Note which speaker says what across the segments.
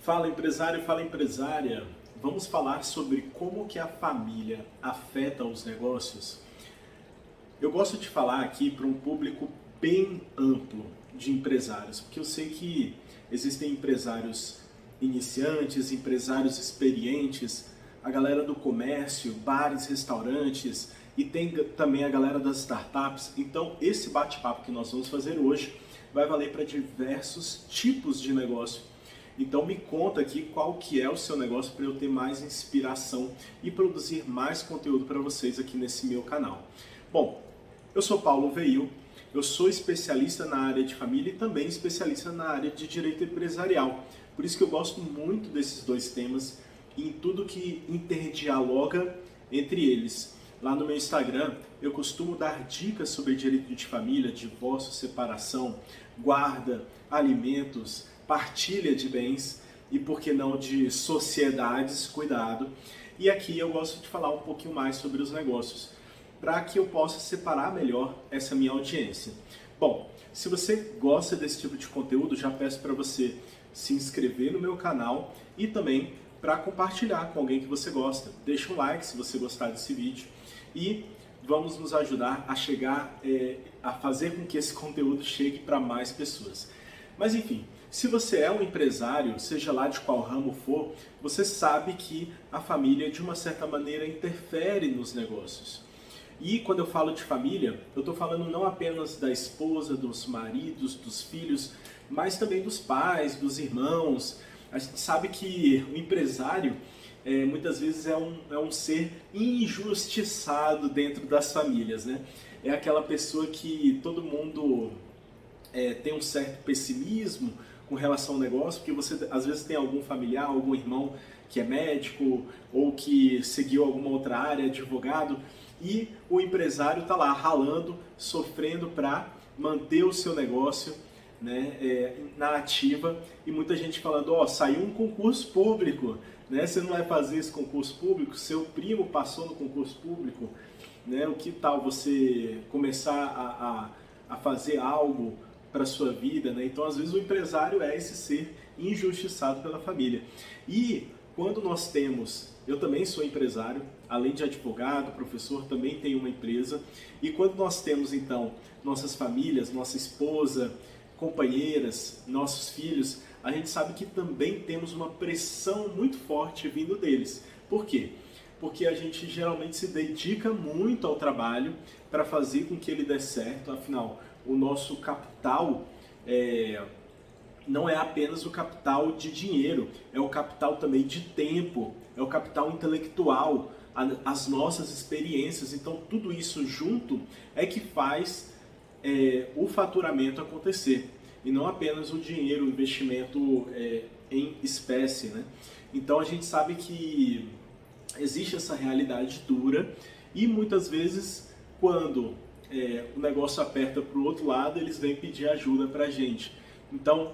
Speaker 1: Fala empresário, fala empresária. Vamos falar sobre como que a família afeta os negócios? Eu gosto de falar aqui para um público bem amplo de empresários, porque eu sei que existem empresários iniciantes, empresários experientes, a galera do comércio, bares, restaurantes e tem também a galera das startups. Então, esse bate-papo que nós vamos fazer hoje vai valer para diversos tipos de negócio. Então me conta aqui qual que é o seu negócio para eu ter mais inspiração e produzir mais conteúdo para vocês aqui nesse meu canal. Bom, eu sou Paulo Veil, eu sou especialista na área de família e também especialista na área de direito empresarial. Por isso que eu gosto muito desses dois temas e em tudo que interdialoga entre eles. Lá no meu Instagram eu costumo dar dicas sobre direito de família, divórcio, separação, guarda, alimentos, partilha de bens e, por que não, de sociedades, cuidado. E aqui eu gosto de falar um pouquinho mais sobre os negócios, para que eu possa separar melhor essa minha audiência. Bom, se você gosta desse tipo de conteúdo, já peço para você se inscrever no meu canal e também para compartilhar com alguém que você gosta. Deixa um like se você gostar desse vídeo e vamos nos ajudar a chegar, a fazer com que esse conteúdo chegue para mais pessoas. Mas enfim, se você é um empresário, seja lá de qual ramo for, você sabe que a família de uma certa maneira interfere nos negócios. E quando eu falo de família, eu estou falando não apenas da esposa, dos maridos, dos filhos, mas também dos pais, dos irmãos. A gente sabe que o empresário muitas vezes é um ser injustiçado dentro das famílias, né? É aquela pessoa que todo mundo tem um certo pessimismo com relação ao negócio, porque você às vezes tem algum familiar, algum irmão que é médico ou que seguiu alguma outra área, advogado, e o empresário está lá ralando, sofrendo para manter o seu negócio, né, na ativa, e muita gente falando, saiu um concurso público, né, você não vai fazer esse concurso público, seu primo passou no concurso público, né, o que tal você começar a fazer algo para a sua vida, né? Então, às vezes, o empresário é esse ser injustiçado pela família. E quando nós temos, eu também sou empresário, além de advogado, professor, também tenho uma empresa, e quando nós temos, então, nossas famílias, nossa esposa, companheiras, nossos filhos, a gente sabe que também temos uma pressão muito forte vindo deles. Por quê? Porque a gente geralmente se dedica muito ao trabalho para fazer com que ele dê certo, afinal, o nosso capital não é apenas o capital de dinheiro, é o capital também de tempo, é o capital intelectual, as nossas experiências. Então, tudo isso junto é que faz o faturamento acontecer, e não apenas o dinheiro, o investimento em espécie, né? Então, a gente sabe que existe essa realidade dura e muitas vezes, quando o negócio aperta para o outro lado, eles vêm pedir ajuda para a gente. Então,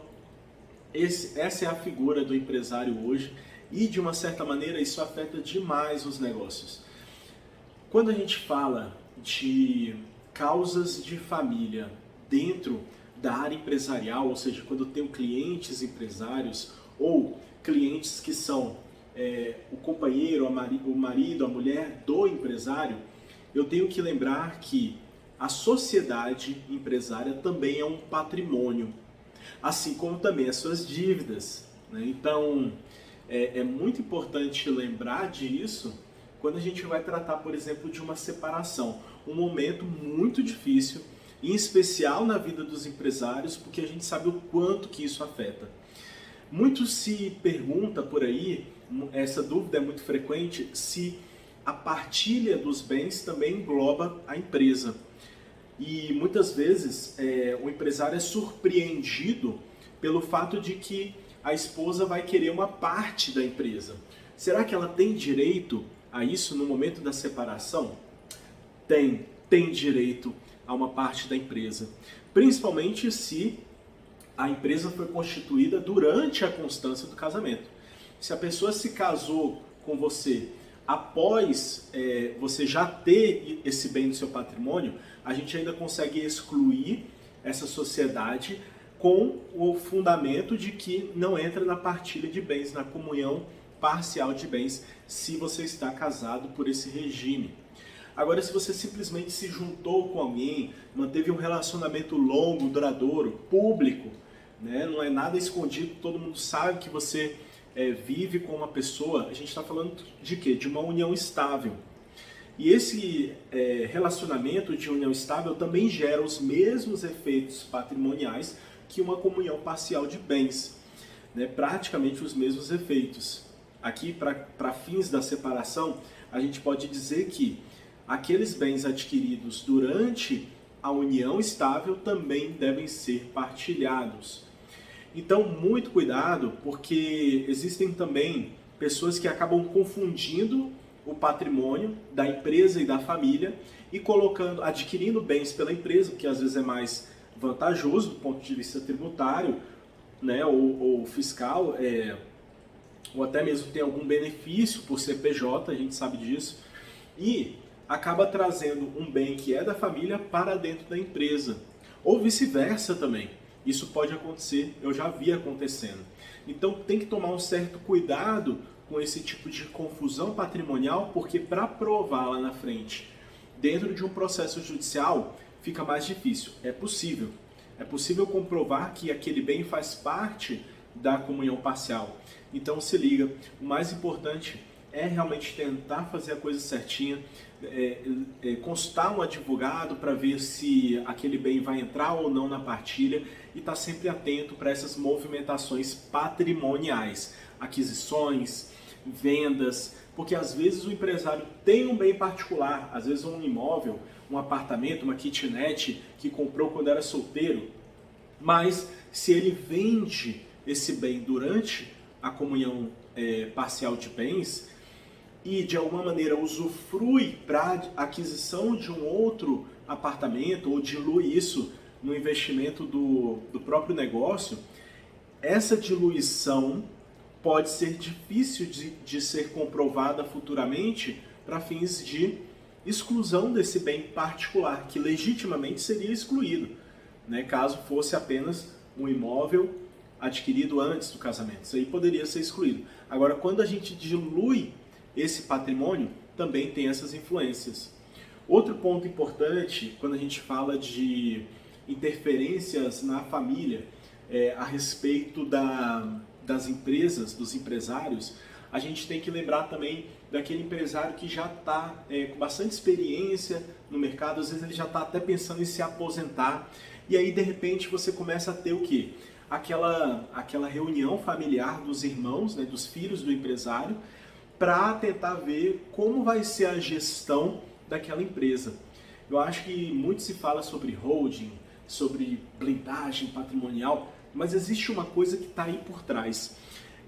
Speaker 1: essa é a figura do empresário hoje e, de uma certa maneira, isso afeta demais os negócios. Quando a gente fala de causas de família dentro da área empresarial, ou seja, quando eu tenho clientes empresários ou clientes que são o companheiro, o marido, a mulher do empresário, eu tenho que lembrar que a sociedade empresária também é um patrimônio, assim como também as suas dívidas, né? Então, é muito importante lembrar disso quando a gente vai tratar, por exemplo, de uma separação. Um momento muito difícil, em especial na vida dos empresários, porque a gente sabe o quanto que isso afeta. Muito se pergunta por aí, essa dúvida é muito frequente, se a partilha dos bens também engloba a empresa. E muitas vezes o empresário é surpreendido pelo fato de que a esposa vai querer uma parte da empresa. Será que ela tem direito a isso no momento da separação? Tem direito a uma parte da empresa. Principalmente se a empresa foi constituída durante a constância do casamento. Se a pessoa se casou com você após você já ter esse bem no seu patrimônio, a gente ainda consegue excluir essa sociedade com o fundamento de que não entra na partilha de bens, na comunhão parcial de bens, se você está casado por esse regime. Agora, se você simplesmente se juntou com alguém, manteve um relacionamento longo, duradouro, público, né? Não é nada escondido, todo mundo sabe que você vive com uma pessoa, a gente está falando de quê? De uma união estável. E esse relacionamento de união estável também gera os mesmos efeitos patrimoniais que uma comunhão parcial de bens, né? Praticamente os mesmos efeitos. Aqui, para fins da separação, a gente pode dizer que aqueles bens adquiridos durante a união estável também devem ser partilhados. Então, muito cuidado, porque existem também pessoas que acabam confundindo o patrimônio da empresa e da família e adquirindo bens pela empresa, que às vezes é mais vantajoso do ponto de vista tributário, né, ou fiscal, ou até mesmo tem algum benefício por ser PJ, a gente sabe disso, e acaba trazendo um bem que é da família para dentro da empresa, ou vice-versa também. Isso pode acontecer, eu já vi acontecendo. Então tem que tomar um certo cuidado com esse tipo de confusão patrimonial, porque para provar lá na frente, dentro de um processo judicial, fica mais difícil. É possível comprovar que aquele bem faz parte da comunhão parcial. Então se liga, o mais importante é realmente tentar fazer a coisa certinha, constar um advogado para ver se aquele bem vai entrar ou não na partilha e estar sempre atento para essas movimentações patrimoniais, aquisições, vendas, porque às vezes o empresário tem um bem particular, às vezes um imóvel, um apartamento, uma kitnet que comprou quando era solteiro, mas se ele vende esse bem durante a comunhão parcial de bens e de alguma maneira usufrui para aquisição de um outro apartamento ou dilui isso no investimento do próprio negócio, essa diluição pode ser difícil de ser comprovada futuramente para fins de exclusão desse bem particular, que legitimamente seria excluído, né, caso fosse apenas um imóvel adquirido antes do casamento. Isso aí poderia ser excluído. Agora, quando a gente dilui esse patrimônio, também tem essas influências. Outro ponto importante, quando a gente fala de interferências na família, a respeito das empresas, dos empresários, a gente tem que lembrar também daquele empresário que já está com bastante experiência no mercado, às vezes ele já está até pensando em se aposentar, e aí de repente você começa a ter o quê? Aquela reunião familiar dos irmãos, né, dos filhos do empresário, para tentar ver como vai ser a gestão daquela empresa. Eu acho que muito se fala sobre holding, sobre blindagem patrimonial, mas existe uma coisa que está aí por trás.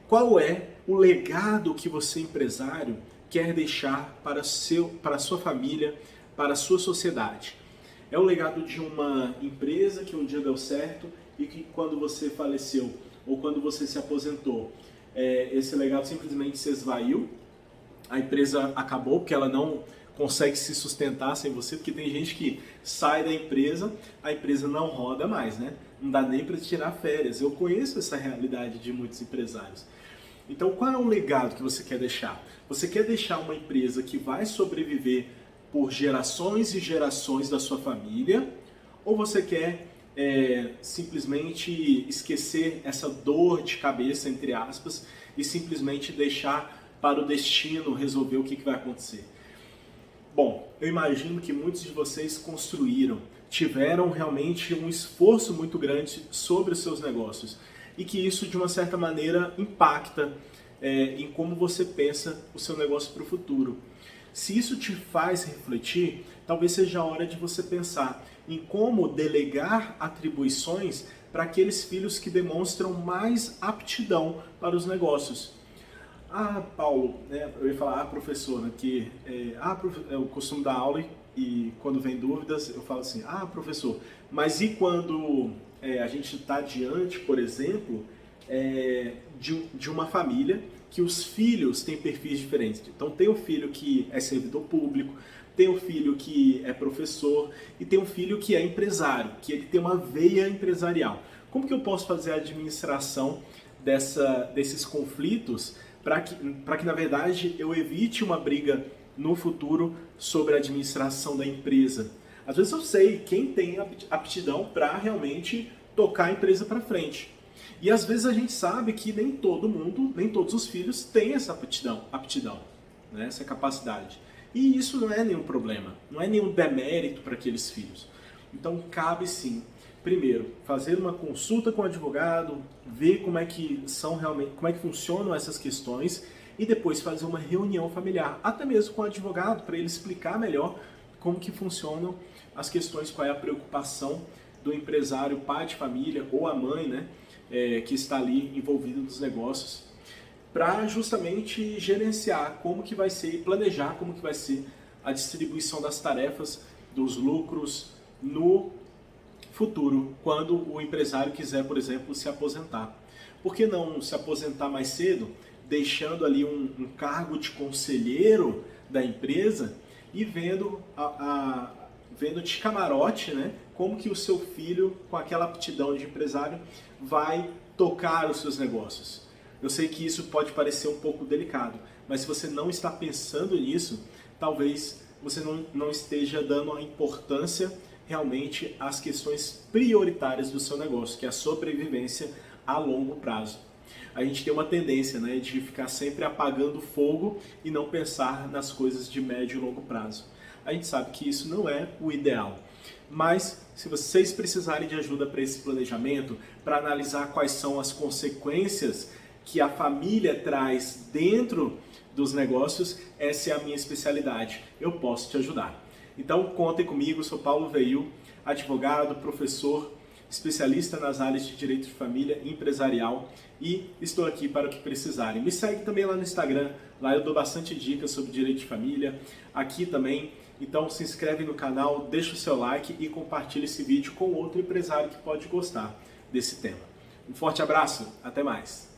Speaker 1: Qual é o legado que você, empresário, quer deixar para a sua família, para a sua sociedade? É o legado de uma empresa que um dia deu certo e que quando você faleceu ou quando você se aposentou, esse legado simplesmente se esvaiu, a empresa acabou porque ela não consegue se sustentar sem você, porque tem gente que sai da empresa, a empresa não roda mais, né? Não dá nem para tirar férias. Eu conheço essa realidade de muitos empresários. Então, qual é o legado que você quer deixar? Você quer deixar uma empresa que vai sobreviver por gerações e gerações da sua família? Ou você quer simplesmente esquecer essa dor de cabeça, entre aspas, e simplesmente deixar para o destino resolver o que vai acontecer? Bom, eu imagino que muitos de vocês construíram, tiveram realmente um esforço muito grande sobre os seus negócios e que isso, de uma certa maneira, impacta em como você pensa o seu negócio para o futuro. Se isso te faz refletir, talvez seja a hora de você pensar em como delegar atribuições para aqueles filhos que demonstram mais aptidão para os negócios. Ah, Paulo, né, eu ia falar, professor, né, que eu costumo dar aula e quando vem dúvidas eu falo assim, professor, mas e quando a gente está diante, por exemplo, de uma família que os filhos têm perfis diferentes? Então tem o filho que é servidor público, tem o filho que é professor e tem o filho que é empresário, que ele tem uma veia empresarial. Como que eu posso fazer a administração desses conflitos para que, na verdade, eu evite uma briga no futuro sobre a administração da empresa? Às vezes eu sei quem tem aptidão para realmente tocar a empresa para frente. E às vezes a gente sabe que nem todo mundo, nem todos os filhos têm essa aptidão, né? Essa capacidade. E isso não é nenhum problema, não é nenhum demérito para aqueles filhos. Então cabe sim, primeiro, fazer uma consulta com o advogado, ver como é que funcionam essas questões e depois fazer uma reunião familiar, até mesmo com o advogado, para ele explicar melhor como que funcionam as questões, qual é a preocupação do empresário, pai de família ou a mãe, né, que está ali envolvido nos negócios, para justamente gerenciar como que vai ser, planejar como que vai ser a distribuição das tarefas, dos lucros no futuro, quando o empresário quiser, por exemplo, se aposentar. Por que não se aposentar mais cedo, deixando ali um cargo de conselheiro da empresa e vendo de camarote, né, como que o seu filho, com aquela aptidão de empresário, vai tocar os seus negócios. Eu sei que isso pode parecer um pouco delicado, mas se você não está pensando nisso, talvez você não esteja dando a importância realmente às questões prioritárias do seu negócio, que é a sobrevivência a longo prazo. A gente tem uma tendência, né, de ficar sempre apagando fogo e não pensar nas coisas de médio e longo prazo. A gente sabe que isso não é o ideal. Mas se vocês precisarem de ajuda para esse planejamento, para analisar quais são as consequências que a família traz dentro dos negócios, essa é a minha especialidade. Eu posso te ajudar. Então contem comigo, sou Paulo Veil, advogado, professor, especialista nas áreas de direito de família e empresarial, e estou aqui para o que precisarem. Me segue também lá no Instagram, lá eu dou bastante dicas sobre direito de família, aqui também. Então se inscreve no canal, deixa o seu like e compartilha esse vídeo com outro empresário que pode gostar desse tema. Um forte abraço, até mais!